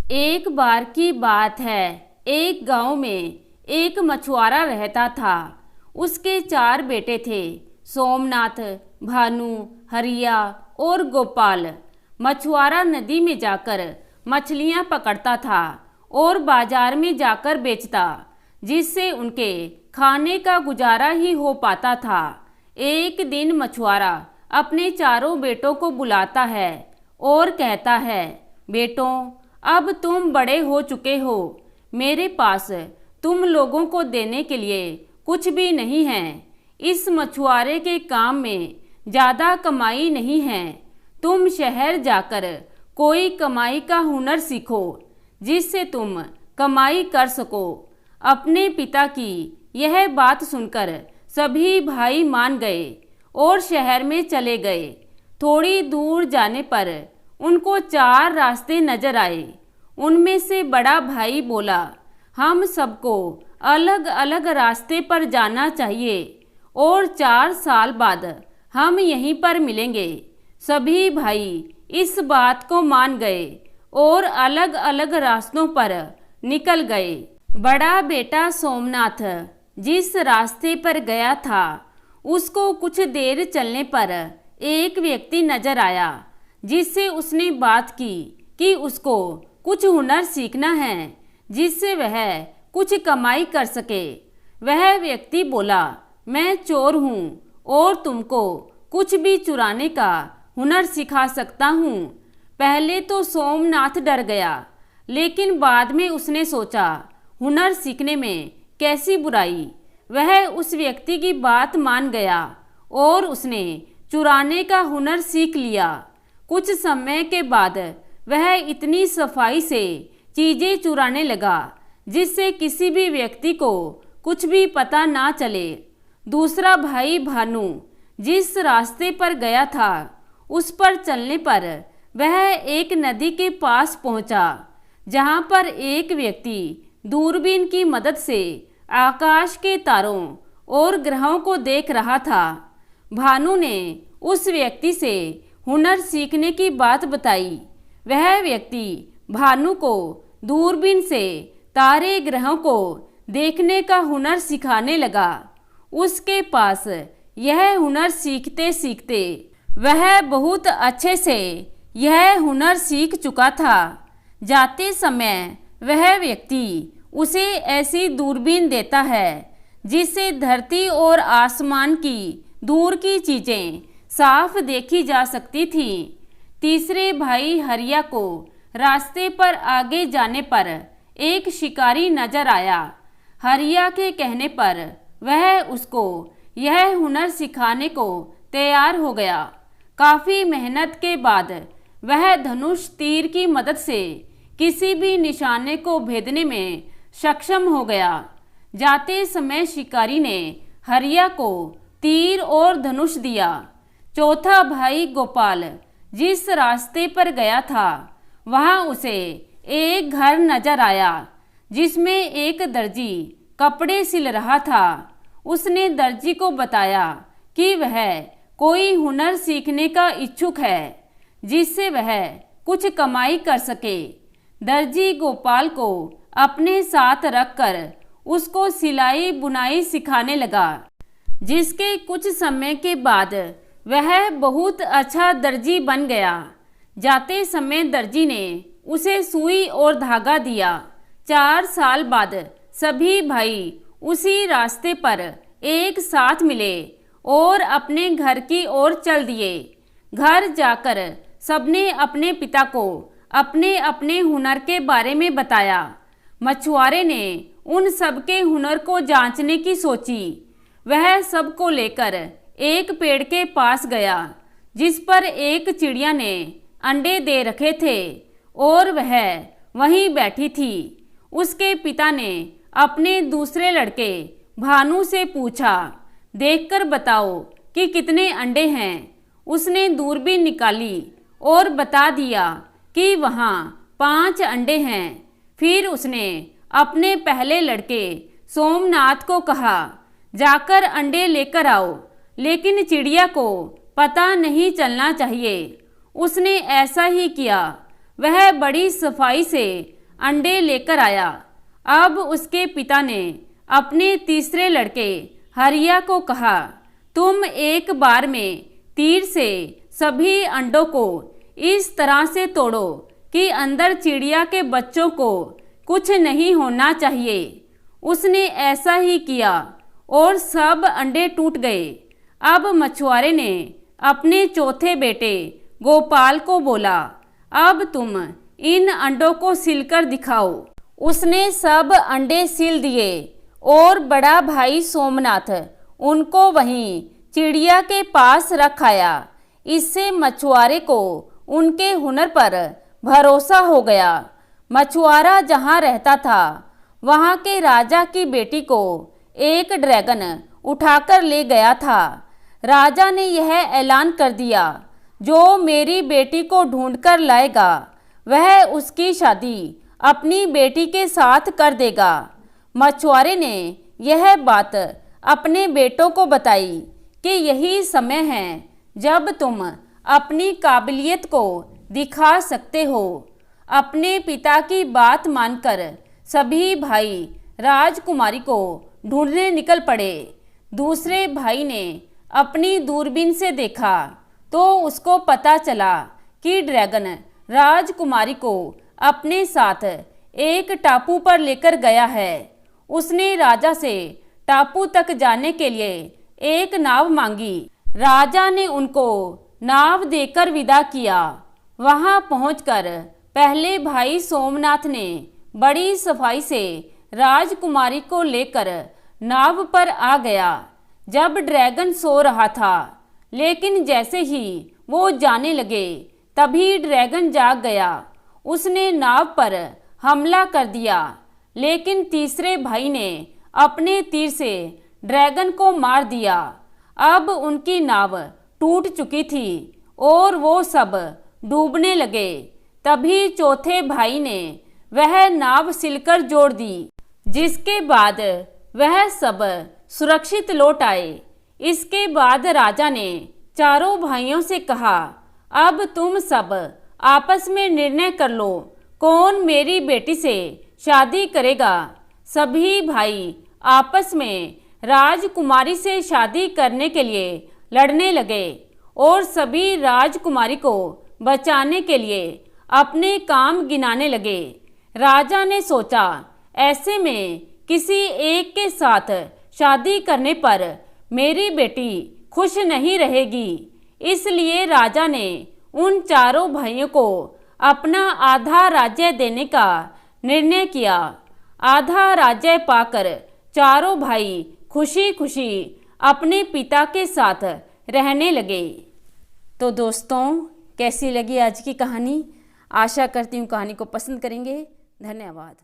एक बार की बात है। एक गांव में एक मछुआरा रहता था। उसके 4 बेटे थे, सोमनाथ, भानु, हरिया और गोपाल। मछुआरा नदी में जाकर मछलियां पकड़ता था और बाजार में जाकर बेचता, जिससे उनके खाने का गुजारा ही हो पाता था। एक दिन मछुआरा अपने 4 बेटों को बुलाता है और कहता है, बेटों, अब तुम बड़े हो चुके हो। मेरे पास तुम लोगों को देने के लिए कुछ भी नहीं है। इस मछुआरे के काम में ज़्यादा कमाई नहीं है। तुम शहर जाकर कोई कमाई का हुनर सीखो, जिससे तुम कमाई कर सको। अपने पिता की यह बात सुनकर सभी भाई मान गए और शहर में चले गए। थोड़ी दूर जाने पर उनको 4 रास्ते नजर आए। उनमें से बड़ा भाई बोला, हम सबको अलग अलग रास्ते पर जाना चाहिए और 4 साल बाद हम यहीं पर मिलेंगे। सभी भाई इस बात को मान गए और अलग अलग रास्तों पर निकल गए। बड़ा बेटा सोमनाथ जिस रास्ते पर गया था, उसको कुछ देर चलने पर एक व्यक्ति नजर आया, जिससे उसने बात की कि उसको कुछ हुनर सीखना है, जिससे वह कुछ कमाई कर सके। वह व्यक्ति बोला, मैं चोर हूँ और तुमको कुछ भी चुराने का हुनर सिखा सकता हूँ। पहले तो सोमनाथ डर गया, लेकिन बाद में उसने सोचा, हुनर सीखने में कैसी बुराई। वह उस व्यक्ति की बात मान गया और उसने चुराने का हुनर सीख लिया। कुछ समय के बाद वह इतनी सफाई से चीजें चुराने लगा, जिससे किसी भी व्यक्ति को कुछ भी पता ना चले। दूसरा भाई भानु जिस रास्ते पर गया था, उस पर चलने पर वह एक नदी के पास पहुंचा, जहां पर एक व्यक्ति दूरबीन की मदद से आकाश के तारों और ग्रहों को देख रहा था। भानु ने उस व्यक्ति से हुनर सीखने की बात बताई। वह व्यक्ति भानु को दूरबीन से तारे ग्रहों को देखने का हुनर सिखाने लगा। उसके पास यह हुनर सीखते सीखते वह बहुत अच्छे से यह हुनर सीख चुका था। जाते समय वह व्यक्ति उसे ऐसी दूरबीन देता है, जिससे धरती और आसमान की दूर की चीजें साफ देखी जा सकती थी। तीसरे भाई हरिया को रास्ते पर आगे जाने पर एक शिकारी नजर आया। हरिया के कहने पर वह उसको यह हुनर सिखाने को तैयार हो गया। काफी मेहनत के बाद वह धनुष तीर की मदद से किसी भी निशाने को भेदने में सक्षम हो गया। जाते समय शिकारी ने हरिया को तीर और धनुष दिया। चौथा भाई गोपाल जिस रास्ते पर गया था, वहां उसे एक घर नजर आया, जिसमें एक दर्जी कपड़े सिल रहा था। उसने दर्जी को बताया कि वह कोई हुनर सीखने का इच्छुक है, जिससे वह कुछ कमाई कर सके। दर्जी गोपाल को अपने साथ रखकर उसको सिलाई बुनाई सिखाने लगा, जिसके कुछ समय के बाद वह बहुत अच्छा दर्जी बन गया। जाते समय दर्जी ने उसे सुई और धागा दिया। 4 साल बाद सभी भाई उसी रास्ते पर एक साथ मिले और अपने घर की ओर चल दिए। घर जाकर सबने अपने पिता को अपने अपने हुनर के बारे में बताया। मछुआरे ने उन सबके हुनर को जांचने की सोची। वह सबको लेकर एक पेड़ के पास गया, जिस पर एक चिड़िया ने अंडे दे रखे थे और वह वहीं बैठी थी। उसके पिता ने अपने दूसरे लड़के भानु से पूछा, देखकर बताओ कि कितने अंडे हैं। उसने दूरबीन निकाली और बता दिया कि वहाँ 5 अंडे हैं। फिर उसने अपने पहले लड़के सोमनाथ को कहा, जाकर अंडे लेकर आओ, लेकिन चिड़िया को पता नहीं चलना चाहिए। उसने ऐसा ही किया। वह बड़ी सफाई से अंडे लेकर आया। अब उसके पिता ने अपने तीसरे लड़के हरिया को कहा, तुम एक बार में तीर से सभी अंडों को इस तरह से तोड़ो कि अंदर चिड़िया के बच्चों को कुछ नहीं होना चाहिए। उसने ऐसा ही किया और सब अंडे टूट गए। अब मछुआरे ने अपने चौथे बेटे गोपाल को बोला, अब तुम इन अंडों को सिलकर दिखाओ। उसने सब अंडे सिल दिए और बड़ा भाई सोमनाथ उनको वहीं चिड़िया के पास रख आया। इससे मछुआरे को उनके हुनर पर भरोसा हो गया। मछुआरा जहाँ रहता था वहाँ के राजा की बेटी को एक ड्रैगन उठाकर ले गया था। राजा ने यह ऐलान कर दिया, जो मेरी बेटी को ढूंढकर लाएगा वह उसकी शादी अपनी बेटी के साथ कर देगा। मछुआरे ने यह बात अपने बेटों को बताई कि यही समय है जब तुम अपनी काबिलियत को दिखा सकते हो। अपने पिता की बात मानकर सभी भाई राजकुमारी को ढूंढने निकल पड़े। दूसरे भाई ने अपनी दूरबीन से देखा तो उसको पता चला कि ड्रैगन राजकुमारी को अपने साथ एक टापू पर लेकर गया है। उसने राजा से टापू तक जाने के लिए एक नाव मांगी। राजा ने उनको नाव देकर विदा किया। वहां पहुंचकर पहले भाई सोमनाथ ने बड़ी सफाई से राजकुमारी को लेकर नाव पर आ गया। जब ड्रैगन सो रहा था, लेकिन जैसे ही वो जाने लगे तभी ड्रैगन जाग गया। उसने नाव पर हमला कर दिया, लेकिन तीसरे भाई ने अपने तीर से ड्रैगन को मार दिया। अब उनकी नाव टूट चुकी थी और वो सब डूबने लगे। तभी चौथे भाई ने वह नाव सिलकर जोड़ दी, जिसके बाद वह सब सुरक्षित लौट आए। इसके बाद राजा ने चारों भाइयों से कहा, अब तुम सब आपस में निर्णय कर लो, कौन मेरी बेटी से शादी करेगा। सभी भाई आपस में राजकुमारी से शादी करने के लिए लड़ने लगे और सभी राजकुमारी को बचाने के लिए अपने काम गिनाने लगे। राजा ने सोचा, ऐसे में किसी एक के साथ शादी करने पर मेरी बेटी खुश नहीं रहेगी। इसलिए राजा ने उन चारों भाइयों को अपना आधा राज्य देने का निर्णय किया। आधा राज्य पाकर चारों भाई खुशी खुशी अपने पिता के साथ रहने लगे। तो दोस्तों, कैसी लगी आज की कहानी? आशा करती हूँ कहानी को पसंद करेंगे। धन्यवाद।